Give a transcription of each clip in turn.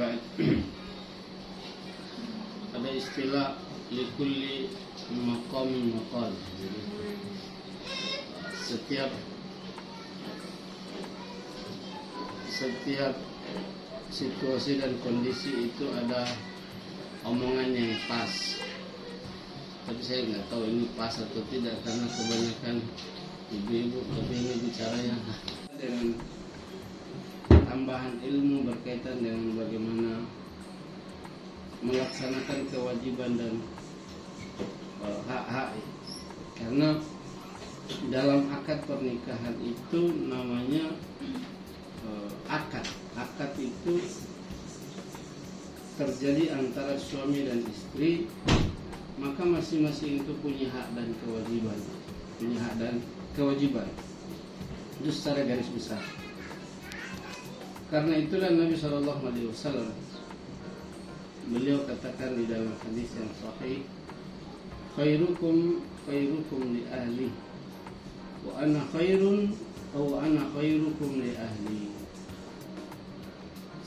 fawaid. Ada istilah likulli maqamin maqal. Jadi setiap situasi dan kondisi itu ada omongan yang pas. Tapi saya nggak tahu ini pas atau tidak karena kebanyakan ibu-ibu tapi ini bicaranya dengan tambahan ilmu berkaitan dengan bagaimana melaksanakan kewajiban dan hak-hak. Karena dalam akad pernikahan itu namanya akad. Akad itu terjadi antara suami dan istri, maka masing-masing itu punya hak dan kewajiban. Itu secara garis besar. Karena itulah Nabi SAW beliau katakan di dalam hadis yang sahih, khairukum li ahli wa ana khairukum li ahli.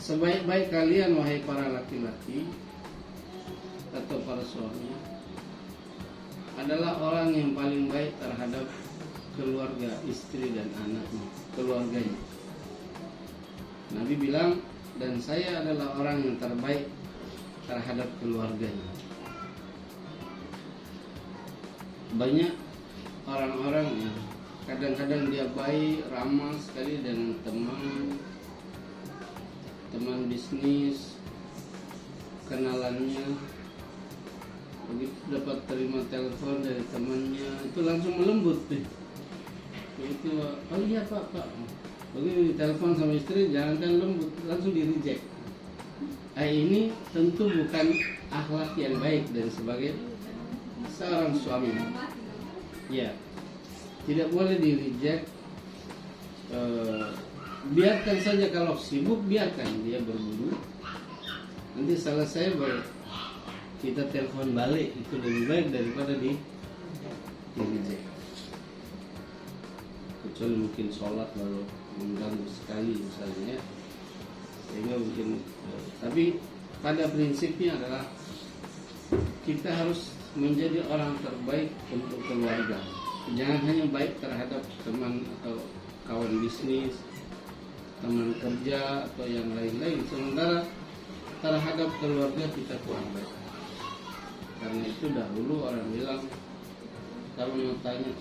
Sebaik-baik kalian wahai para laki-laki atau para suami adalah orang yang paling baik terhadap keluarga, istri dan anaknya, keluarganya. Nabi bilang, dan saya adalah orang yang terbaik terhadap keluarganya. Banyak orang-orang yang kadang-kadang dia baik, ramah sekali dengan teman bisnis, kenalannya. Begitu dapat terima telepon dari temannya, itu langsung melembut deh. Itu, oh iya pak. Begitu ditelepon sama istri, jangankan lembut, langsung di reject. Ini tentu bukan akhlak yang baik dan sebagai seorang suami. Ya, tidak boleh di reject. Biarkan saja kalau sibuk, biarkan dia berburu. Nanti selesai baru kita telepon balik, itu lebih baik daripada di reject. Kecuali mungkin sholat lalu mengganggu sekali misalnya, sehingga mungkin. Tapi pada prinsipnya adalah kita harus menjadi orang terbaik untuk keluarga. Jangan hanya baik terhadap teman atau kawan bisnis, teman kerja atau yang lain-lain, sementara terhadap keluarga kita kurang baik. Karena itu dahulu orang bilang kalau mau tanya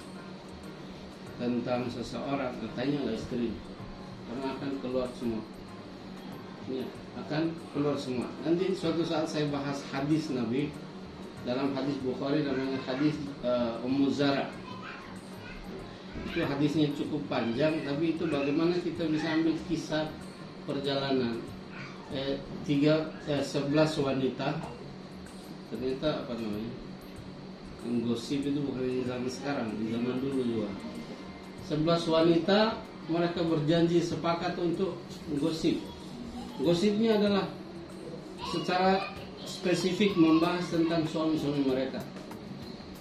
tentang seseorang, tanyalah istri, karena akan keluar semua. Ya, akan keluar semua. Nanti suatu saat saya bahas hadis Nabi dalam hadis Bukhari, namanya hadis Ummu Zara. Itu hadisnya cukup panjang, tapi itu bagaimana kita bisa ambil kisah perjalanan 11 wanita. Ternyata apa namanya, gosip itu bukan di zaman sekarang, di zaman dulu juga. 11 wanita mereka berjanji sepakat untuk gosip. Gosipnya adalah secara spesifik membahas tentang suami-suami mereka.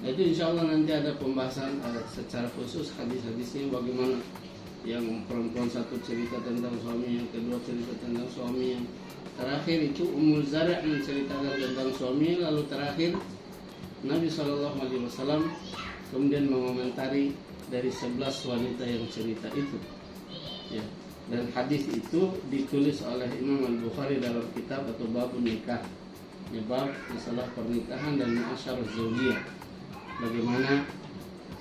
Nah, itu insya Allah nanti ada pembahasan secara khusus hadis-hadisnya, bagaimana yang perempuan satu cerita tentang suami, yang kedua cerita tentang suami, yang terakhir itu Ummu Zara menceritakan tentang suami, lalu terakhir Nabi SAW kemudian mengomentari dari 11 wanita yang cerita itu. Ya. Dan hadis itu ditulis oleh Imam Al-Bukhari dalam kitab atau babun nikah, ya, bab masalah pernikahan dan muasyarah zaujiyah, bagaimana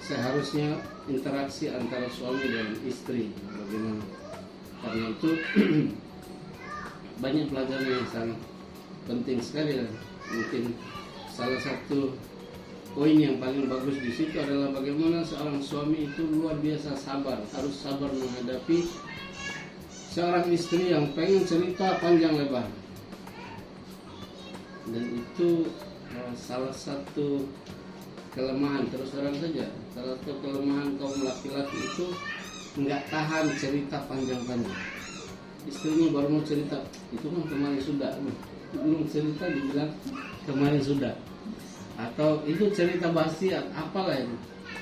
seharusnya interaksi antara suami dan istri, bagaimana. Karena itu banyak pelajaran yang sangat penting sekali, dan mungkin salah satu poin yang paling bagus di situ adalah bagaimana seorang suami itu luar biasa sabar, harus sabar menghadapi seorang istri yang pengen cerita panjang lebar. Dan itu salah satu kelemahan, terus terang saja, salah satu kelemahan kaum laki-laki itu nggak tahan cerita panjang-panjang. Istrinya baru mau cerita, itu kan kemarin sudah, belum cerita dibilang kemarin sudah, atau itu cerita basiat, apalah itu.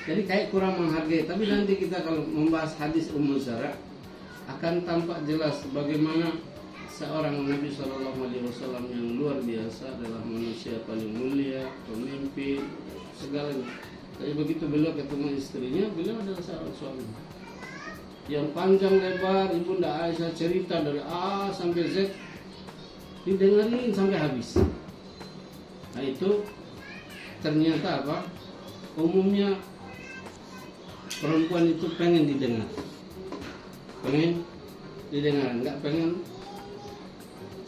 Jadi kayak kurang menghargai. Tapi nanti kita kalau membahas hadis Ummu Zara akan tampak jelas bagaimana seorang Nabi Shallallahu Alaihi Wasallam yang luar biasa, adalah manusia paling mulia, pemimpin, segalanya. Tapi begitu beliau ketemu istrinya, beliau adalah seorang suami yang panjang lebar. Ibunda Aisyah cerita dari A sampai Z, didengarin sampai habis. Nah itu ternyata apa? Umumnya perempuan itu pengen didengar, nggak pengen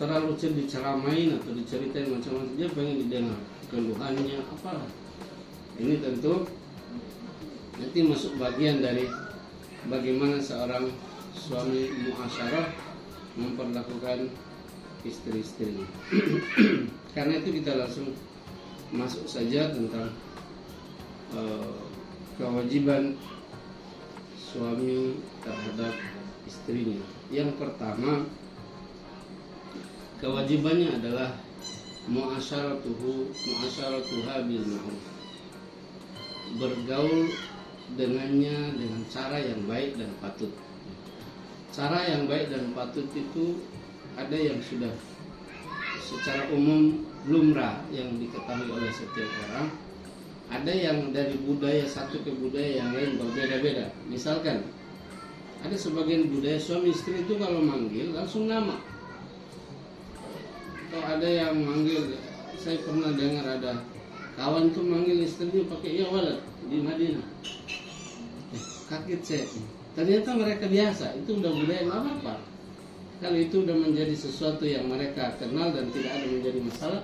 terlalu diceramain atau diceritain macam-macam. Dia pengen didengar keluhannya apalah. Ini tentu nanti masuk bagian dari bagaimana seorang suami muasyarah memperlakukan istri-istrinya. Karena itu kita langsung masuk saja tentang kewajiban suami terhadap istrinya. Yang pertama, kewajibannya adalah muasyaratuha bil ma'ruf, bergaul dengannya dengan cara yang baik dan patut. Cara yang baik dan patut itu ada yang sudah secara umum lumrah yang diketahui oleh setiap orang, ada yang dari budaya satu ke budaya yang lain berbeda-beda. Misalkan ada sebagian budaya suami istri itu kalau manggil langsung nama, atau ada yang manggil, saya pernah dengar ada kawan tuh manggil istrinya pakai ya walad di Madinah. Kaget saya. Ternyata mereka biasa, itu udah budaya, nggak apa-apa. Kalau itu udah menjadi sesuatu yang mereka kenal dan tidak ada menjadi masalah,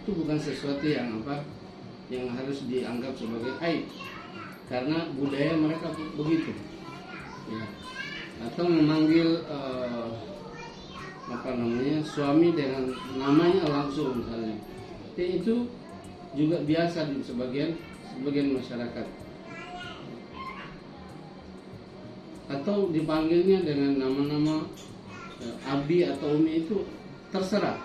itu bukan sesuatu yang apa, yang harus dianggap sebagai aib, karena budaya mereka begitu. Ya. Atau memanggil suami dengan namanya langsung misalnya, itu juga biasa di sebagian masyarakat. Atau dipanggilnya dengan nama-nama abi atau umi, itu terserah.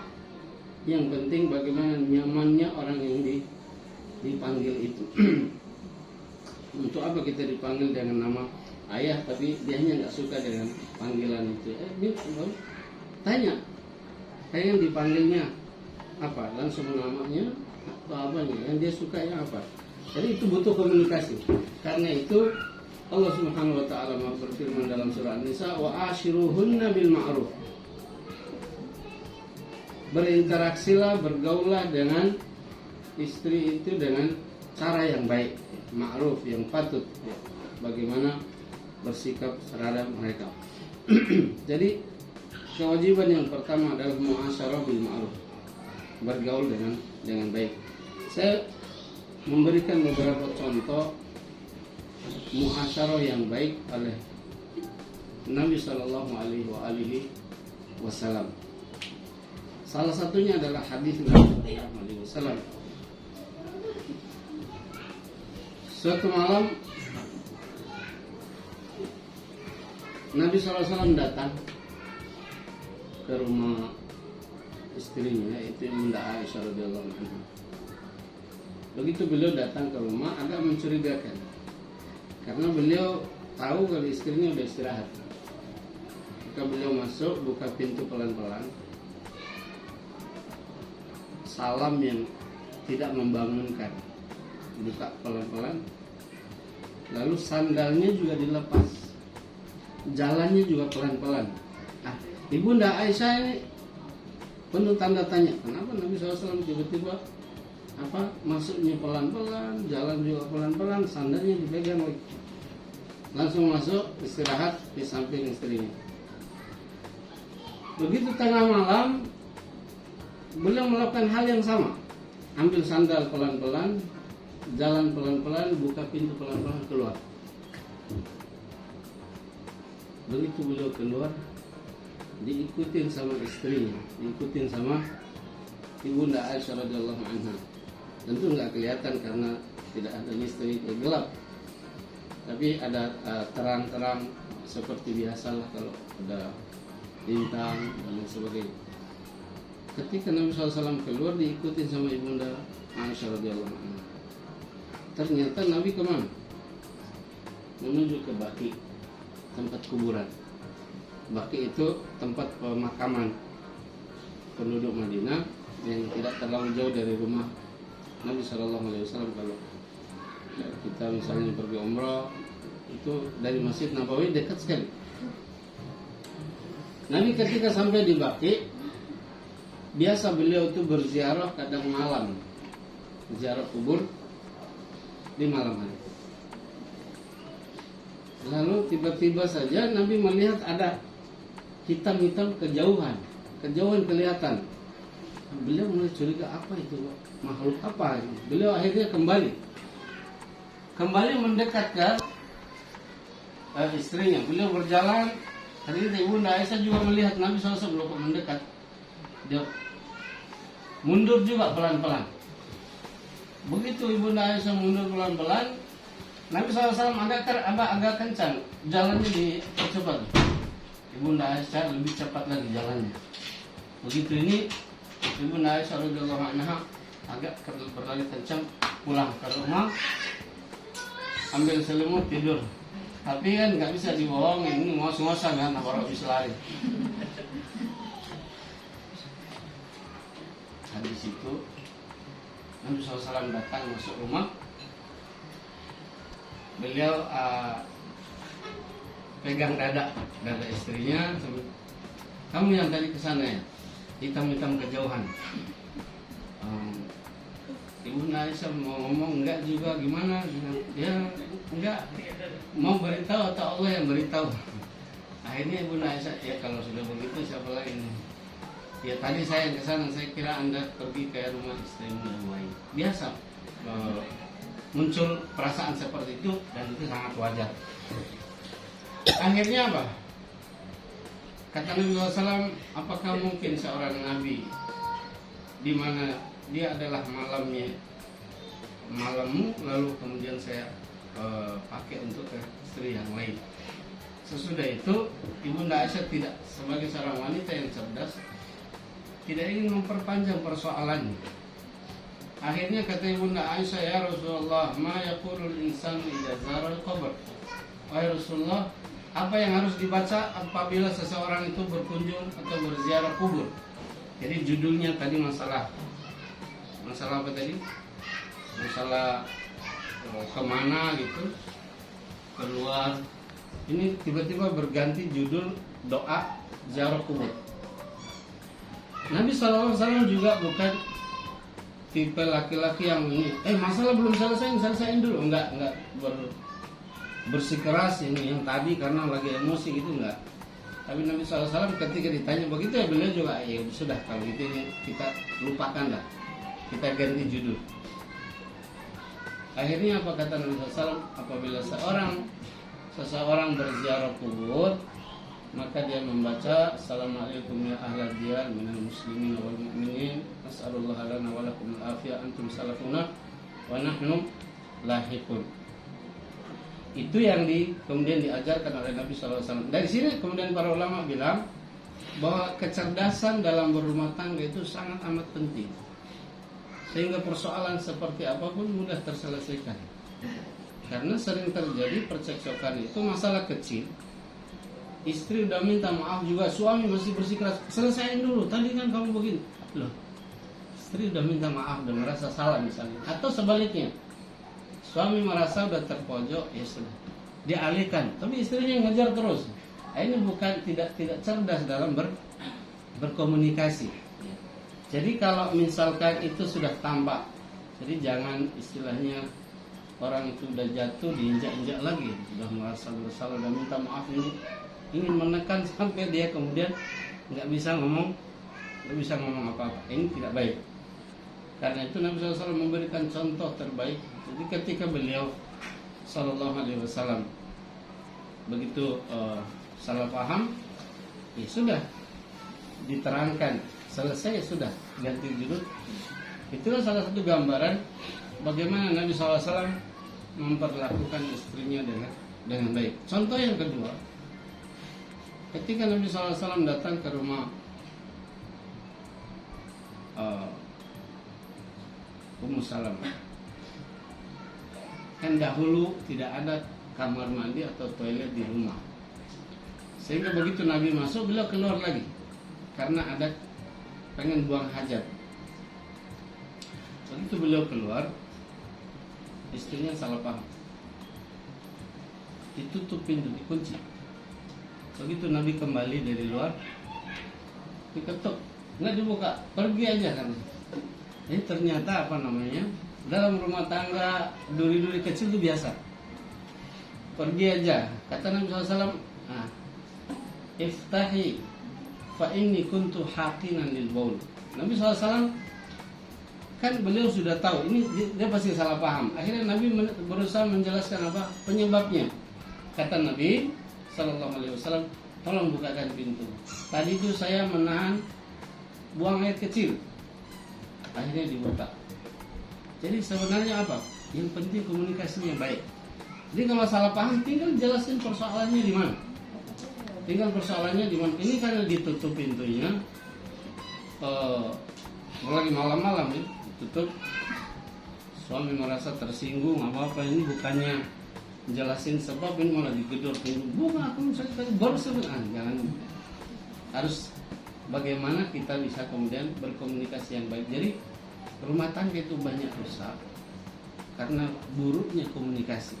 Yang penting bagaimana nyamannya orang yang dipanggil itu. Untuk apa kita dipanggil dengan nama ayah tapi dianya nggak suka dengan panggilan itu? Tanya, yang dipanggilnya apa, langsung namanya atau apanya, yang dia sukanya apa. Jadi itu butuh komunikasi. Karena itu Allah Subhanahu wa taala berfirman dalam surah An-Nisa, wa ashiruhunna bil ma'ruf. Berinteraksilah, bergaulah dengan istri itu dengan cara yang baik, ma'ruf, yang patut. Bagaimana bersikap terhadap mereka. Jadi kewajiban yang pertama adalah muasyarah bil ma'ruf, bergaul dengan baik. Saya memberikan beberapa contoh muasyarah yang baik oleh Nabi Shallallahu Alaihi Wasallam. Salah satunya adalah hadis Nabi Shallallahu Alaihi Wasallam. Suatu malam Nabi SAW datang ke rumah istrinya, yaitu Bunda Aisyah radhiyallahu anha. Begitu beliau datang ke rumah, agak mencurigakan, karena beliau tahu kalau istrinya udah istirahat. Maka beliau masuk, buka pintu pelan-pelan, salam yang tidak membangunkan, buka pelan-pelan, lalu sandalnya juga dilepas, jalannya juga pelan-pelan. Ibunda Aisyah ini penuh tanda tanya, kenapa Nabi SAW tiba-tiba masuknya pelan-pelan, jalan juga pelan-pelan, sandalnya dipegang lagi. Langsung masuk istirahat di samping istrinya. Begitu tengah malam, beliau melakukan hal yang sama, ambil sandal pelan-pelan, jalan pelan-pelan, buka pintu pelan-pelan, keluar. Begitu beliau keluar, diikutin sama istrinya, diikutin sama Ibunda Aisyah radhiyallahu anha. Tentu nggak kelihatan karena tidak ada misteri, gelap. Tapi ada terang-terang seperti biasalah kalau ada bintang dan lain sebagainya. Ketika Nabi SAW keluar, diikutin sama Ibunda Aisyah radhiyallahu anha. Ternyata Nabi kemana? Menuju ke Baqi, tempat kuburan. Baqi itu tempat pemakaman penduduk Madinah yang tidak terlalu jauh dari rumah Nabi Shallallahu Alaihi Wasallam. Kalau kita misalnya pergi umrah itu dari Masjid Nabawi dekat sekali. Nabi ketika sampai di Baqi, biasa beliau itu berziarah kadang malam, ziarah kubur di malam hari. Lalu tiba-tiba saja Nabi melihat ada hitam-hitam kejauhan kelihatan. Beliau mulai curiga, apa itu, makhluk apa ini? Beliau akhirnya kembali mendekat ke istrinya. Beliau berjalan. Tadi Ibunda Aisyah juga melihat Nabi SAW belum mendekat. Dia mundur juga pelan-pelan. Begitu Ibunda Aisyah mundur pelan-pelan, Nabi SAW agak kencang jalannya dipercepat. Ibunda Aisyah lebih cepat lagi jalannya. Begitu ini Ibunda Aisyah radhiyallahu anha agak berlari kencang pulang ke rumah, ambil selimut tidur. Tapi kan nggak bisa dibohongin, ini ngos-ngosan kan, baru habis lari. Habis itu Nabi SAW datang masuk rumah. Beliau pegang dada istrinya. Kamu yang tadi kesana ya, hitam-hitam kejauhan. Ibu Aisyah mau ngomong enggak juga, gimana? Ya enggak, mau beritahu atau Allah yang beritahu. Akhirnya Ibu Aisyah, ya kalau sudah begitu siapa lagi nih? Ya tadi saya ke sana, saya kira Anda pergi ke rumah istrimu yang lain. Biasa muncul perasaan seperti itu dan itu sangat wajar. Akhirnya apa? Kata Nabi SAW, apakah mungkin seorang Nabi di mana dia adalah malammu, lalu kemudian saya pakai untuk ke istri yang lain. Sesudah itu Ibunda Aisyah tidak, sebagai seorang wanita yang cerdas, tidak ingin memperpanjang persoalannya. Akhirnya kata Ibunda Aisyah, ya Rasulullah, ma yaqulul insanu idza zara al-qabr. Wahai Rasulullah, apa yang harus dibaca apabila seseorang itu berkunjung atau berziarah kubur? Jadi judulnya tadi masalah apa tadi? Masalah kemana gitu, keluar. Ini tiba-tiba berganti judul doa ziarah kubur. Nabi SAW juga bukan tipe laki-laki yang ini, masalah belum selesaiin dulu, enggak bersikeras ini yang tadi karena lagi emosi gitu, enggak. Tapi Nabi SAW ketika ditanya begitu ya beliau juga, ya sudah kalau gitu kita lupakan lah, kita ganti judul. Akhirnya apa kata Nabi SAW? Apabila seseorang berziarah kubur, maka dia membaca Assalamualaikum ya ahlal diyar minal muslimin wal mu'minin, as'alullah lana wa lakum al-afiyah, antum salafuna wa nahnu lahiqun. Itu yang kemudian diajarkan oleh Nabi SAW. Dari sini kemudian para ulama bilang bahwa kecerdasan dalam berumah tangga itu sangat amat penting, sehingga persoalan seperti apapun mudah terselesaikan. Karena sering terjadi percekcokan itu masalah kecil, istri udah minta maaf juga, suami masih bersikeras, selesaiin dulu, tadi kan kamu begini. Loh, istri udah minta maaf dan merasa salah misalnya. Atau sebaliknya, suami merasa udah terpojok, ya sudah, dialihkan, tapi istrinya ngejar terus. Ini bukan tidak cerdas dalam berkomunikasi. Jadi kalau misalkan itu sudah tampak, jadi jangan istilahnya orang itu udah jatuh diinjak-injak lagi, sudah merasa bersalah dan minta maaf, ini ingin menekan sampai dia kemudian nggak bisa ngomong apa-apa. Ini tidak baik. Karena itu Nabi SAW memberikan contoh terbaik. Jadi ketika beliau Sallallahu Alaihi Wasallam begitu salah paham, ya sudah diterangkan, selesai, sudah ganti judul. Itulah salah satu gambaran bagaimana Nabi SAW memperlakukan istrinya dengan baik. Contoh yang kedua, ketika Nabi SAW datang ke rumah Ummu Salamah, kan dahulu tidak ada kamar mandi atau toilet di rumah, sehingga begitu Nabi masuk beliau keluar lagi karena ada pengen buang hajat. Begitu beliau keluar, istrinya salah paham, ditutup pintu, dikunci. Begitu Nabi kembali dari luar, diketuk, nggak dibuka, pergi aja kan. Ini ternyata apa namanya, dalam rumah tangga duri-duri kecil itu biasa, pergi aja. Kata Nabi SAW, iftahi fa inni kuntu haqinan lil baul. Nabi SAW kan beliau sudah tahu ini dia pasti salah paham. Akhirnya Nabi berusaha menjelaskan apa penyebabnya. Kata Nabi SAW, tolong bukakan pintu. Tadi itu saya menahan buang air kecil. Akhirnya dibuka. Jadi sebenarnya apa? Yang penting komunikasinya baik. Jadi kalau salah paham tinggal jelasin persoalannya di mana. Ini karena ditutup pintunya, lagi malam-malam ya, ditutup. Suami merasa tersinggung apa ini bukannya jelasin sebab ini malah digedor pintu. Bukan, aku baru sebenarnya jangan. Harus bagaimana kita bisa kemudian berkomunikasi yang baik. Jadi rumah tangga itu banyak rusak karena buruknya komunikasi.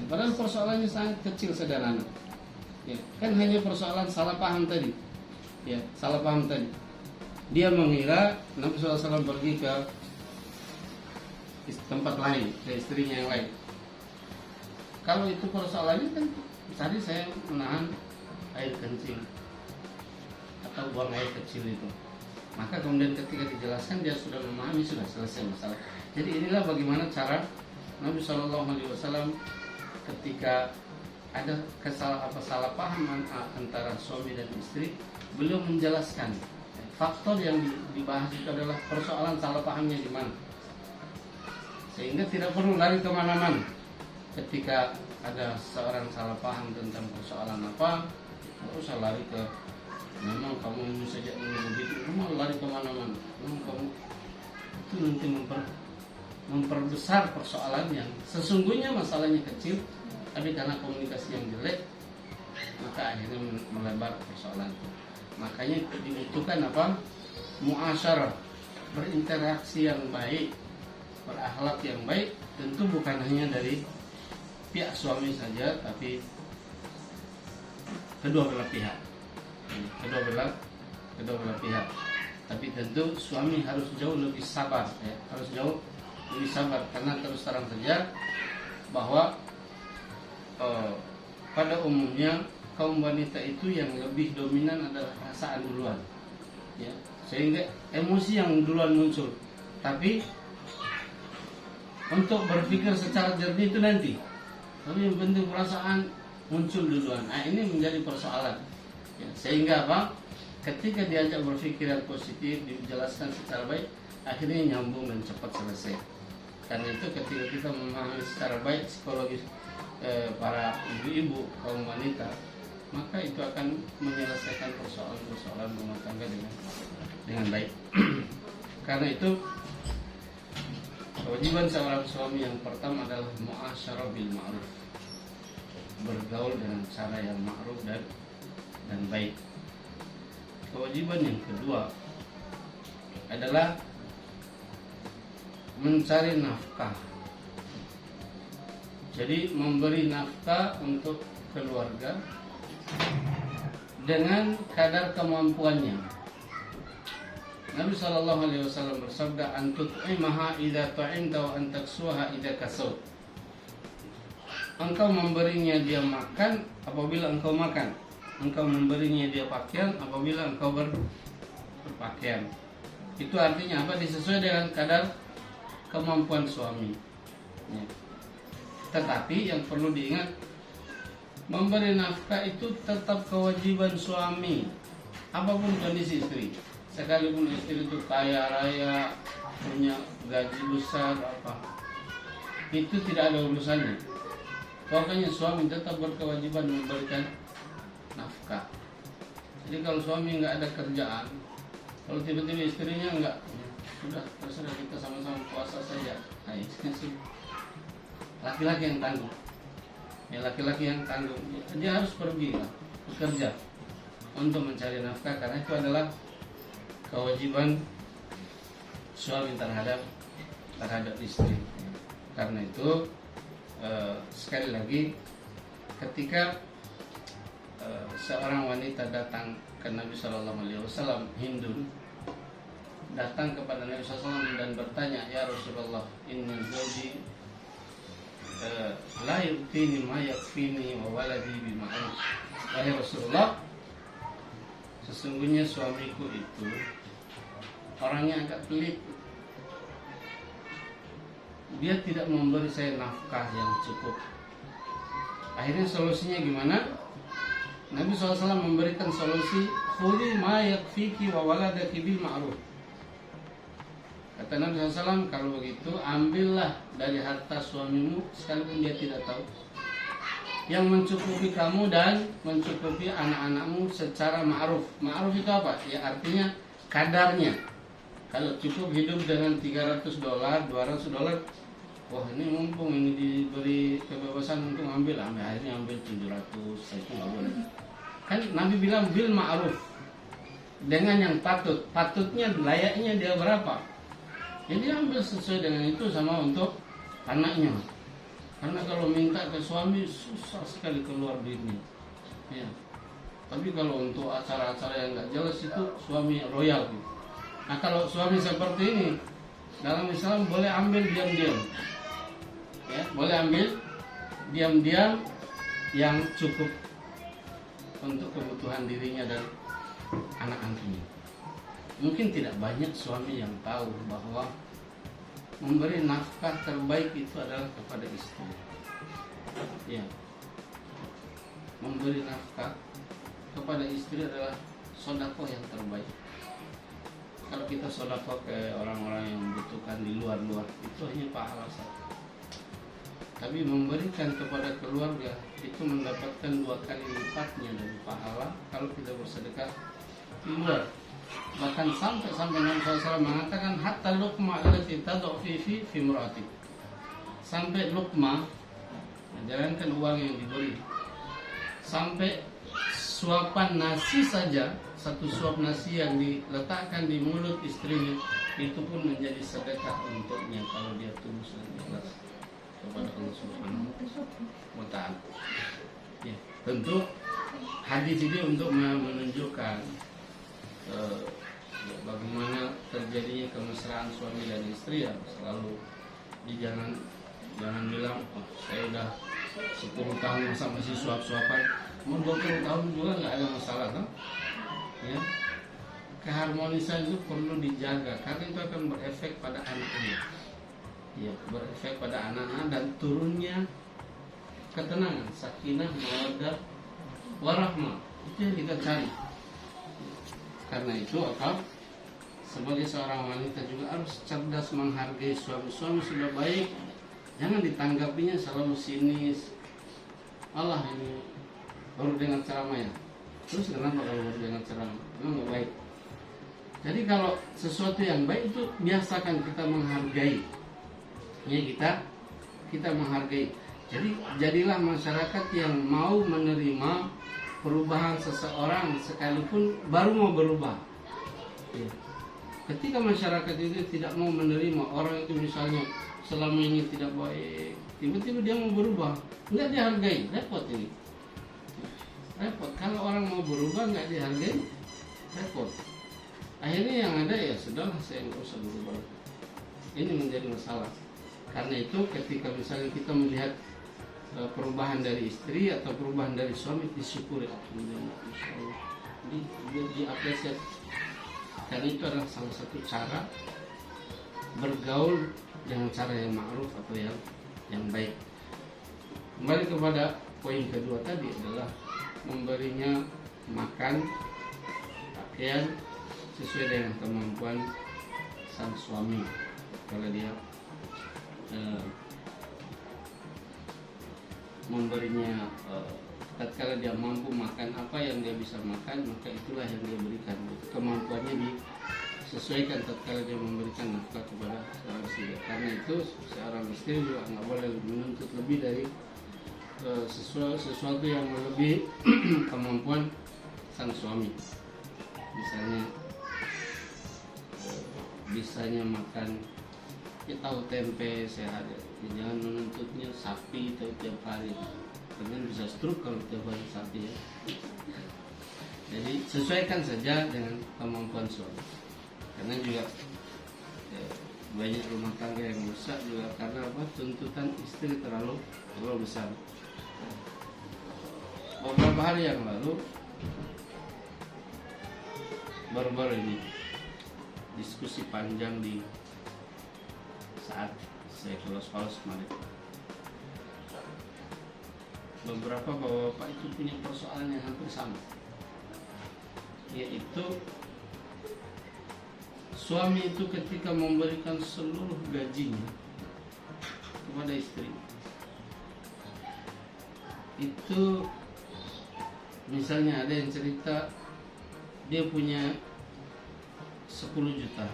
Padahal persoalannya sangat kecil, sederhana. Ya, kan hanya persoalan salah paham tadi. Ya, salah paham tadi. Dia mengira Nabi SAW pergi ke tempat lain, ke istrinya yang lain. Kalau itu persoalannya kan tadi saya menahan air kencing atau buang air kecil itu. Maka kemudian ketika dijelaskan dia sudah memahami, sudah selesai masalah. Jadi inilah bagaimana cara Nabi SAW ketika ada salah paham antara suami dan istri, beliau menjelaskan faktor yang dibahas itu adalah persoalan salah pahamnya di mana, sehingga tidak perlu lari kemana-mana. Ketika ada seorang salah paham tentang persoalan apa, tidak usah lari ke memang kamu ini saja ini begitu, memang lari kemana-mana, memang kamu itu nanti memperbesar persoalan yang sesungguhnya masalahnya kecil, tapi karena komunikasi yang jelek maka akhirnya melebar persoalan. Makanya dibutuhkan apa? Muasyarah, berinteraksi yang baik, berakhlak yang baik. Tentu bukan hanya dari pihak suami saja, tapi kedua belah pihak. Tapi tentu suami harus jauh lebih sabar, ya, harus jauh lebih sabar, karena terus terang saja bahwa pada umumnya kaum wanita itu yang lebih dominan adalah perasaan duluan, ya, sehingga emosi yang duluan muncul. Tapi untuk berpikir secara jernih itu nanti. Tapi yang penting perasaan muncul duluan. Nah, ini menjadi persoalan, ya, sehingga apa? Ketika diajak berpikir yang positif, dijelaskan secara baik, akhirnya nyambung dan cepat selesai. Karena itu ketika kita memahami secara baik psikologis para ibu-ibu kaum wanita, maka itu akan menyelesaikan persoalan-persoalan rumah tangga dengan baik. Karena itu kewajiban seorang suami yang pertama adalah mu'asyarah bil ma'ruf, bergaul dengan cara yang ma'ruf dan baik. Kewajiban yang kedua adalah mencari nafkah. Jadi memberi nafkah untuk keluarga dengan kadar kemampuannya. Nabi SAW bersabda, "Antut'imaha idza ta'imta wa antaksuha idza kasut." Engkau memberinya dia makan apabila engkau makan. Engkau memberinya dia pakaian apabila engkau berpakaian. Itu artinya apa? Disesuai dengan kadar kemampuan suami, ya. Tetapi yang perlu diingat, memberi nafkah itu tetap kewajiban suami, apapun kondisi istri. Sekalipun istri itu kaya raya, punya gaji besar apa, itu tidak ada urusannya. Pokoknya suami tetap berkewajiban memberikan nafkah. Jadi kalau suami nggak ada kerjaan, kalau tiba-tiba istrinya nggak, sudah terserah kita sama-sama puasa saja. Nah, itu sih laki-laki yang tanggung. Ya, laki-laki yang tanggung. Dia harus pergi lah, bekerja untuk mencari nafkah, karena itu adalah kewajiban suami terhadap istri. Karena itu sekali lagi, ketika seorang wanita datang ke Nabi Shallallahu Alaihi Wasallam, Hindun datang kepada Nabi SAW dan bertanya, ya Rasulullah, inna zawji la yu'tini ma yakfini wa waladi bima'ruf. Wahai Rasulullah, sesungguhnya suamiku itu orangnya agak pelit. Dia tidak memberi saya nafkah yang cukup. Akhirnya solusinya gimana? Nabi SAW memberikan solusi, khudhi ma yakfiki wa waladaki bil ma'ruf. Kata Nabi SAW, kalau begitu ambillah dari harta suamimu sekalipun dia tidak tahu, yang mencukupi kamu dan mencukupi anak-anakmu secara ma'ruf. Ma'ruf itu apa? Ya artinya kadarnya. Kalau cukup hidup dengan $300, $200, wah ini mumpung ini diberi kebebasan untuk akhirnya ambil 700, itu nggak boleh. Kan Nabi bilang bil ma'ruf, dengan yang patutnya layaknya dia berapa. Jadi ambil sesuai dengan itu, sama untuk anaknya. Karena kalau minta ke suami susah sekali keluar duitnya. Ya. Tapi kalau untuk acara-acara yang nggak jelas itu suami royal gitu. Nah kalau suami seperti ini, dalam Islam boleh ambil diam-diam. Ya, boleh ambil diam-diam yang cukup untuk kebutuhan dirinya dan anak-anaknya. Mungkin tidak banyak suami yang tahu bahwa memberi nafkah terbaik itu adalah kepada istri. Ya, memberi nafkah kepada istri adalah sedekah yang terbaik. Kalau kita sedekah ke orang-orang yang membutuhkan di luar-luar, itu hanya pahala saja. Tapi memberikan kepada keluarga itu mendapatkan 2 kali lipatnya dari pahala kalau kita bersedekah di luar. Bahkan sampai Nabi SAW mengatakan hatta luqma allati tad'u fi imra'atik. Sampai luqma, jangankan uang yang diberi, sampai suapan nasi saja, satu suap nasi yang diletakkan di mulut istrinya, itu pun menjadi sedekah untuknya kalau dia tulus dan ikhlas kepada Allah Subhanahu wa Ta'ala. Ya, tentu hadis ini untuk menunjukkan bagaimana terjadinya kemesraan suami dan istri. Ya selalu jangan bilang, oh, saya udah 10 tahun masa masih suap-suapan, mau 20 tahun juga nggak ada masalah kan? Ya, keharmonisan itu perlu dijaga karena itu akan berefek pada anak-anak. Ya, berefek pada anak-anak dan turunnya ketenangan, sakinah, mawaddah, warahmah. Itu yang kita cari. Karena itu sebagai seorang wanita juga harus cerdas menghargai suami. Suami sudah baik, jangan ditanggapinya selalu sinis. Allah ini baru dengar ceramah ya, terus kenapa kalau baru dengar ceramah? Memang nggak baik. Jadi kalau sesuatu yang baik itu biasakan kita menghargai. Ya kita menghargai. Jadi jadilah masyarakat yang mau menerima perubahan seseorang sekalipun baru mau berubah. Ya. Ketika masyarakat itu tidak mau menerima orang itu, misalnya selama ini tidak baik, tiba-tiba dia mau berubah, nggak dihargai, repot ini. Repot kalau orang mau berubah nggak dihargai, repot. Akhirnya yang ada ya sudahlah, saya nggak usah berubah. Ini menjadi masalah. Karena itu ketika misalnya kita melihat perubahan dari istri atau perubahan dari suami, disyukuri, alhamdulillah, insyaallah, diapresiasi. Karena itu adalah salah satu cara bergaul dengan cara yang ma'ruf atau yang baik. Kembali kepada poin kedua tadi adalah memberinya makan, pakaian sesuai dengan kemampuan sang suami. Kalau dia memberinya, tatkala dia mampu makan apa yang dia bisa makan, maka itulah yang dia berikan. Kemampuannya disesuaikan tatkala dia memberikan nafkah kepada seorang istri. Karena itu seorang istri juga nggak boleh menuntut lebih dari sesuatu yang melebihi kemampuan sang suami. Misalnya bisanya makan ya tahu tempe sehat ya. Jangan menuntutnya sapi tiap hari, karena bisa stroke kalau tiap hari sapi ya. Jadi sesuaikan saja dengan kemampuan suami, karena juga banyak rumah tangga yang rusak juga karena apa, tuntutan istri terlalu besar. Beberapa hari yang lalu baru-baru ini diskusi panjang di saat saya kelos kemarin. Beberapa bapak itu punya persoalan yang hampir sama, yaitu suami itu ketika memberikan seluruh gajinya kepada istri, itu misalnya ada yang cerita dia punya 10 juta,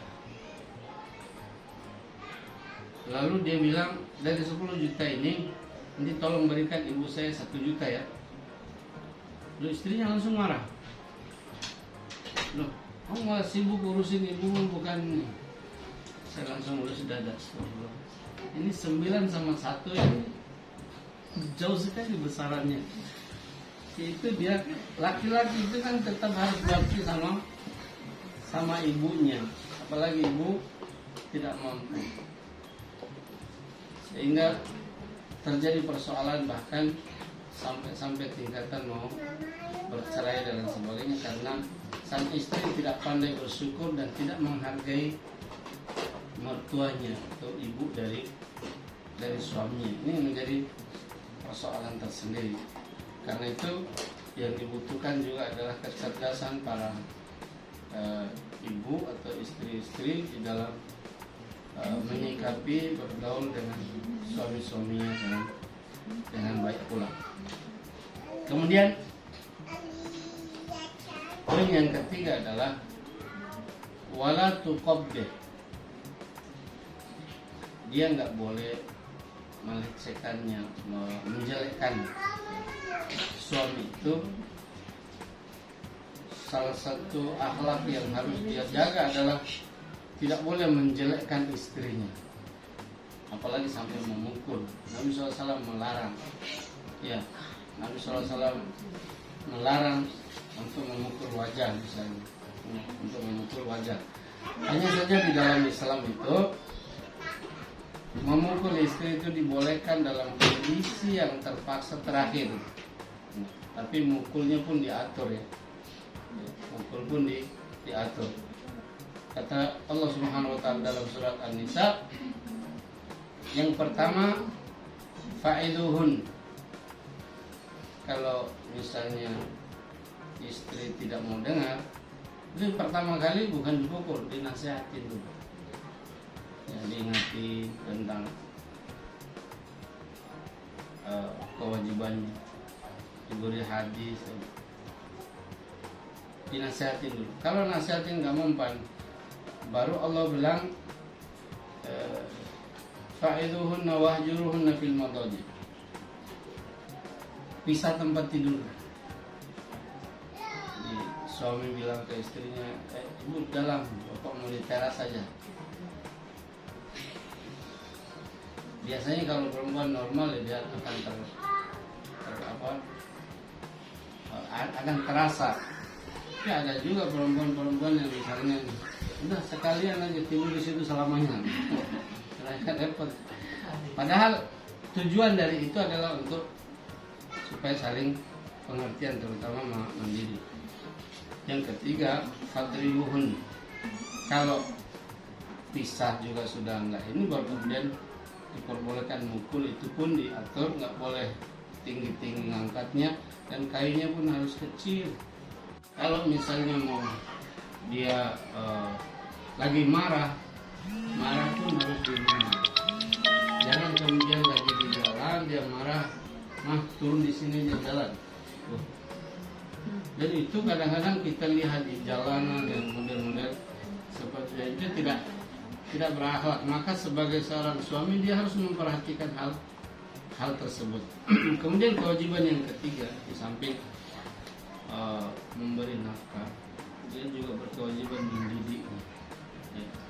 lalu dia bilang dari 10 juta ini nanti tolong berikan ibu saya 1 juta ya. Lalu istrinya langsung marah, loh kamu malah sibuk urusin ibu, bukan ini. Saya langsung urus dada, ini 9 sama 1 ini jauh sekali besarannya. Itu dia, laki-laki itu kan tetap harus bakti sama ibunya, apalagi ibu tidak mampu, sehingga terjadi persoalan bahkan sampai tingkatan mau bercerai dan sebagainya, karena sang istri tidak pandai bersyukur dan tidak menghargai mertuanya atau ibu dari suaminya. Ini menjadi persoalan tersendiri. Karena itu yang dibutuhkan juga adalah kecerdasan para ibu atau istri-istri di dalam menyikapi bergaul dengan suami-suaminya dengan baik pula. Kemudian poin yang ketiga adalah wala tuqabbih. Dia nggak boleh melecehkannya, menjelekkan. Suami itu salah satu akhlak yang harus dia jaga adalah tidak boleh menjelekkan istrinya, apalagi sampai memukul. Nabi SAW melarang, ya, Nabi SAW melarang untuk memukul wajah, misalnya, untuk memukul wajah. Hanya saja di dalam Islam itu memukul istri itu dibolehkan dalam kondisi yang terpaksa terakhir. Tapi mukulnya pun diatur ya. Mukul pun diatur. Kata Allah Subhanahu wa taala dalam surat An-Nisa, yang pertama fa'iduhun. Kalau misalnya istri tidak mau dengar, itu pertama kali bukan dipukul, dinasihatin dulu. Ya, diingati tentang kewajibannya, diberi hadis, dinasihatin dulu. Kalau nasihatin nggak mempan, baru Allah bilang fa'iduhunna wahjuruhunna fil madaji. Pisah tempat tidur. Jadi, suami bilang ke istrinya, ibu dalam, bapak mau di teras saja. Biasanya kalau perempuan normal ya dia akan terasa. Ya ada juga perempuan yang misalnya udah sekalian aja tidur di situ selamanya. Repot. Padahal tujuan dari itu adalah untuk supaya saling pengertian, terutama mendidik. Yang ketiga, fadribuhun. Kalau pisah juga sudah enggak, ini baru kemudian diperbolehkan mukul, itu pun diatur, nggak boleh tinggi-tinggi ngangkatnya, dan kainnya pun harus kecil. Kalau misalnya mau dia lagi marah pun harus di rumah. Jangan kemudian lagi di jalan dia marah, turun di sini aja jalan. Dan itu kadang-kadang kita lihat di jalanan yang model-model seperti itu tidak berakhlak. Maka sebagai seorang suami dia harus memperhatikan hal tersebut. Kemudian kewajiban yang ketiga, di samping memberi nafkah, dia juga berkewajiban mendidik.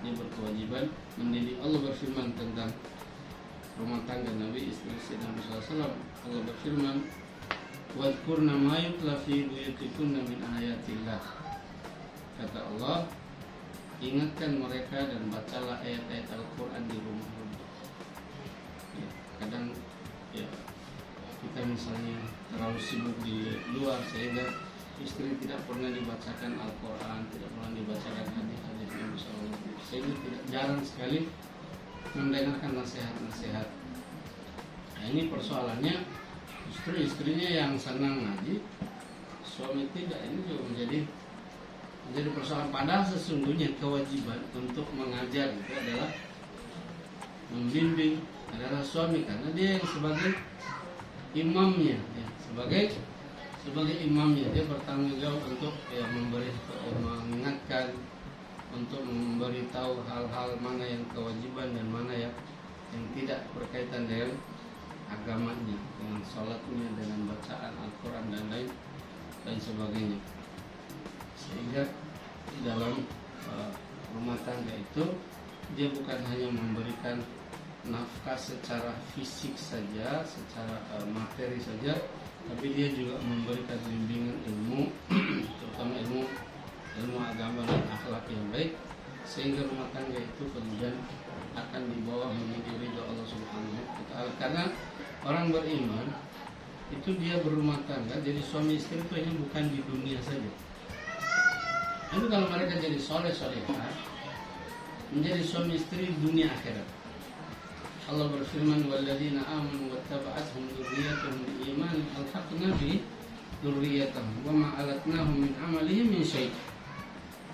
Dia berkewajiban kewajiban mendidik. Allah berfirman tentang rumah tangga Nabi istri Nabi SAW. Allah berfirman, "Wadhkurna ma yutla fi buyutikunna min ayatillah." Kata Allah, ingatkan mereka dan bacalah ayat-ayat Al-Quran di rumah-rumah. Ya, kadang ya kita misalnya terlalu sibuk di luar sehingga istri tidak pernah dibacakan Al-Quran, tidak pernah dibacakan hadis-hadis Nabi SAW, sehingga jarang sekali mendengarkan nasihat-nasihat. Nah, ini persoalannya, justru istrinya yang senang ngaji, suami tidak. Ini juga menjadi persoalan. Padahal sesungguhnya kewajiban untuk mengajar itu adalah membimbing, adalah suami, karena dia yang sebagai imamnya, ya, sebagai imamnya dia bertanggung jawab untuk ya, mengingatkan, untuk memberitahu hal-hal mana yang kewajiban dan mana yang tidak berkaitan dengan agamanya, dengan sholatnya, dengan bacaan Al-Quran dan lain sebagainya. Sehingga di dalam rumah tangga itu dia bukan hanya memberikan nafkah secara fisik saja, secara materi saja, tapi dia juga memberikan bimbingan ilmu, terutama ilmu agama dan akhlak yang baik, sehingga rumah tangga itu kemudian akan dibawa menuju ridha Allah Subhanahu wa Ta'ala. Karena orang beriman itu dia berumah tangga, jadi suami istri itu hanya bukan di dunia saja. Tapi kalau mereka jadi soleh-solehah, menjadi suami istri dunia akhirat. Allah berfirman, "Walladzina amanu wattaba'athum dzurriyyatuhum biimanin alhaqna bi dzurriyyatihim wa ma alatnahum min amalihim min syai'."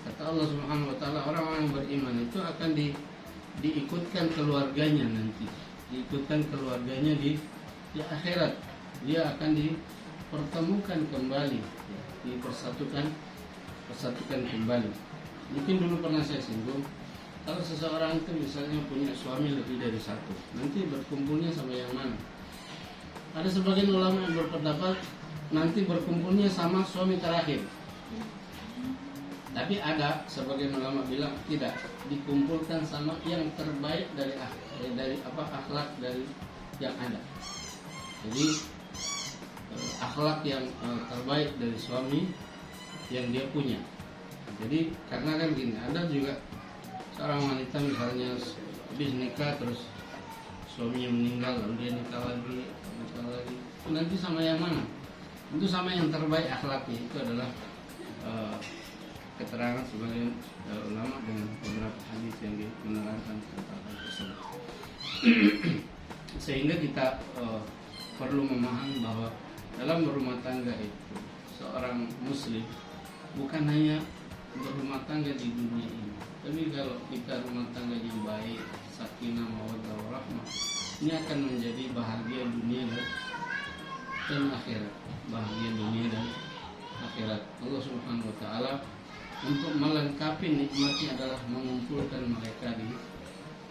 Kata Allah Subhanahu wa Ta'ala, orang-orang yang beriman itu akan diikutkan keluarganya nanti, diikutkan keluarganya di akhirat. Dia akan dipertemukan kembali, ya, dipersatukan kembali. Mungkin dulu pernah saya singgung, kalau seseorang itu misalnya punya suami lebih dari satu, nanti berkumpulnya sama yang mana? Ada sebagian ulama yang berpendapat nanti berkumpulnya sama suami terakhir. Tapi ada sebagian ulama bilang tidak, dikumpulkan sama yang terbaik dari akhlak dari yang ada. Jadi akhlak yang terbaik dari suami yang dia punya. Jadi karena kan gini, ada juga seorang wanita misalnya habis nikah terus suaminya meninggal, lalu dia nikah lagi, itu nanti sama yang mana? Itu sama yang terbaik akhlaknya. Itu adalah keterangan sebagian ulama dengan beberapa hadis yang menerangkan tentang hal tersebut. Sehingga kita perlu memahami bahwa dalam berumah tangga itu seorang muslim bukan hanya berumah tangga di dunia ini, tapi kalau kita rumah tangga yang baik, sakinah, mawaddah, warahmah, ini akan menjadi bahagia dunia dan akhirat. Bahagia dunia dan akhirat. Allah Subhanahu wa Ta'ala untuk melengkapi nikmatnya adalah mengumpulkan mereka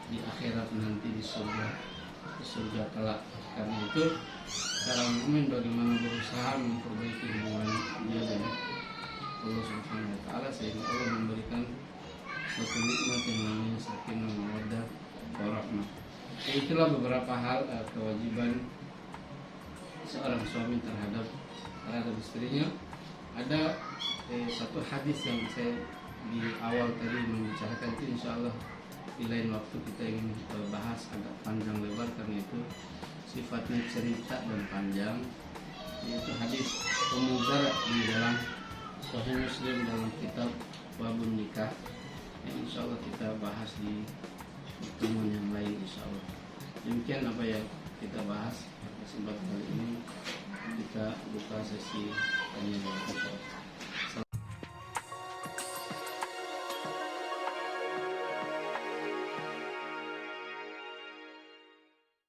di akhirat nanti, di surga kelak. Karena itu seorang mukmin bagaimana berusaha memperbaiki hubungan dia dan Allah Subhanahu wa Ta'ala, sehingga Allah memberikan suatu nikmat yang namanya sakinah, mawaddah, warahmah. Itulah beberapa hal kewajiban seorang suami terhadap istrinya. Ada satu hadis yang saya di awal tadi membicarakan, itu insyaallah di lain waktu kita ingin bahas agak panjang lebar, karena itu sifatnya cerita dan panjang. Yaitu hadis Ummu Dzar di dalam Sahih Muslim dalam kitab Babun Nikah. Insyaallah kita bahas di pertemuan yang lain insyaallah. Demikian apa yang kita bahas. Kesempatan kali ini kita buka sesi tanya jawab.